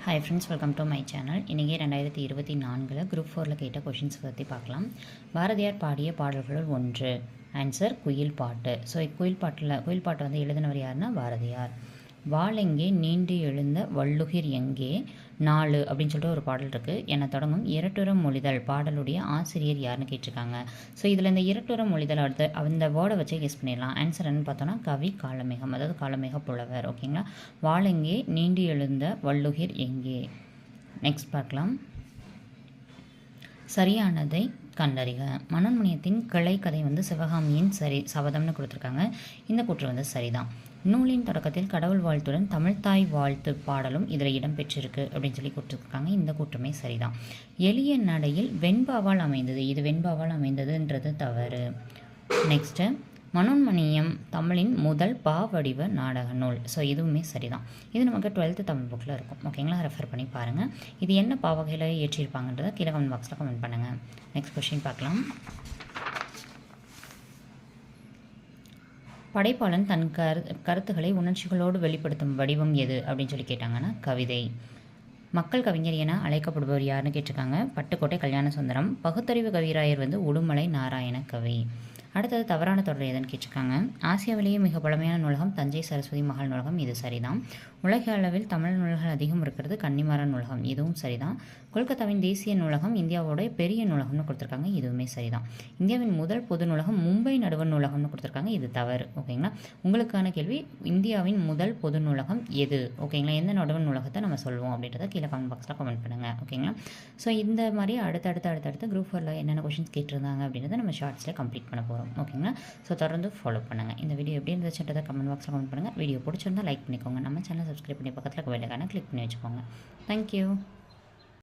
Hi friends, welcome to my channel. இன்றைக்கி 2024 group 4 கேட்ட questions பற்றி பார்க்கலாம். பாரதியார் பாடிய பாடல்களுள் ஒன்று. ஆன்சர் குயில் பாட்டு. ஸோ குயில் பாட்டு வந்து எழுதினவர் யாருன்னா பாரதியார். வாளெங்கே நீண்டு எழுந்த வள்ளுகிர் எங்கே 4 அப்படின்னு சொல்லிட்டு ஒரு பாடல் இருக்குது. என தொடங்கும் இரட்டுறம் மொழிதல் பாடலுடைய ஆசிரியர் யாருன்னு கேட்டிருக்காங்க. ஸோ இதில் இந்த இரட்டுறம் மொழிதல் அடுத்து அந்த வேர்டை வச்சே கெஸ் பண்ணிடலாம். ஆன்சர் என்னன்னு பார்த்தோன்னா கவி காளமேகம், அதாவது காளமேக புலவர். ஓகேங்களா. வாளெங்கே நீண்டு எழுந்த வள்ளுகிர் எங்கே. நெக்ஸ்ட் பார்க்கலாம். சரியானதை கண்டறிக. மனோன்மணியத்தின் கிளை கதை வந்து சிவகாமியின் சபதம்னு கொடுத்துருக்காங்க. இந்த கூற்று வந்து சரிதான். நூலின் தொடக்கத்தில் கடவுள் வாழ்த்துடன் தமிழ்தாய் வாழ்த்து பாடலும் இதில் இடம்பெற்றிருக்கு அப்படின்னு சொல்லி கொடுத்துருக்காங்க. இந்த கூற்றுமே சரிதான். எளிய நடையில் வெண்பாவால் அமைந்தது, இது வெண்பாவால் அமைந்ததுன்றது தவறு. நெக்ஸ்ட்டு மனோன்மணியம் தமிழின் முதல் பாவடிவ நாடக நூல். ஸோ இதுவுமே சரிதான். இது நமக்கு 12th தமிழ் புக்கில் இருக்கும். ஓகேங்களா, ரெஃபர் பண்ணி பாருங்கள். இது என்ன பாவகையில் ஏற்றிருப்பாங்கன்றதை கீழே கமெண்ட் பாக்ஸில் கமெண்ட் பண்ணுங்கள். நெக்ஸ்ட் கொஸ்டின் பார்க்கலாம். படைப்பாளன் தன் கருத்துக்களை உணர்ச்சிகளோடு வெளிப்படுத்தும் வடிவம் எது அப்படின்னு சொல்லி கேட்டாங்கன்னா கவிதை. மக்கள் கவிஞர் என அழைக்கப்படுபவர் யாருன்னு கேட்டிருக்காங்க. பட்டுக்கோட்டை கல்யாண சுந்தரம். பகுத்தறிவு கவிராயர் வந்து உடுமலை நாராயண கவி. அடுத்தது தவறான தொடர் எதுன்னு கேட்டிருக்காங்க. ஆசியாவிலேயே மிக பழமையான நூலகம் தஞ்சை சரஸ்வதி மகால் நூலகம், இது சரிதான். உலக அளவில் தமிழ் நூல்கள் அதிகம் இருக்கிறது கன்னிமாரா நூலகம், இதுவும் சரிதான். கொல்கத்தாவின் தேசிய நூலகம் இந்தியாவோட பெரிய நூலகம்னு கொடுத்துருக்காங்க, இதுவுமே சரிதான். இந்தியாவின் முதல் பொது நூலகம் மும்பை நடுவர் நூலகம்னு கொடுத்துருக்காங்க, இது தவறு. ஓகேங்களா. உங்களுக்கான கேள்வி, இந்தியாவின் முதல் பொது நூலகம் எது? ஓகேங்களா. எந்த நடுவர் நூலகத்தை நம்ம சொல்லுவோம் அப்படின்றத கீழே கமெண்ட் பாக்ஸில் கமெண்ட் பண்ணுங்கள். ஓகேங்களா. ஸோ இந்த மாதிரி அடுத்தடுத்து குரூப் 4 என்னென்ன கொஷின்ஸ் கேட்டிருந்தாங்க அப்படின்றத நம்ம ஷார்ட்ஸில் கம்ப்ளீட் பண்ண போகிறோம். ஓகேங்களா. ஸோ தொடர்ந்து ஃபாலோ பண்ணுங்கள். இந்த வீடியோ எப்படி இருந்துச்சுன்றதை கமெண்ட் பாக்ஸில் கமெண்ட் பண்ணுங்கள். வீடியோ பிடிச்சிருந்தால் லைக் பண்ணிக்கோங்க. நம்ம சேனல் சப்ஸ்கிரைப் பண்ணி பக்கத்தில் பெல் ஐகானை கிளிக் பண்ணி வச்சுக்கோங்க. தேங்க்யூ.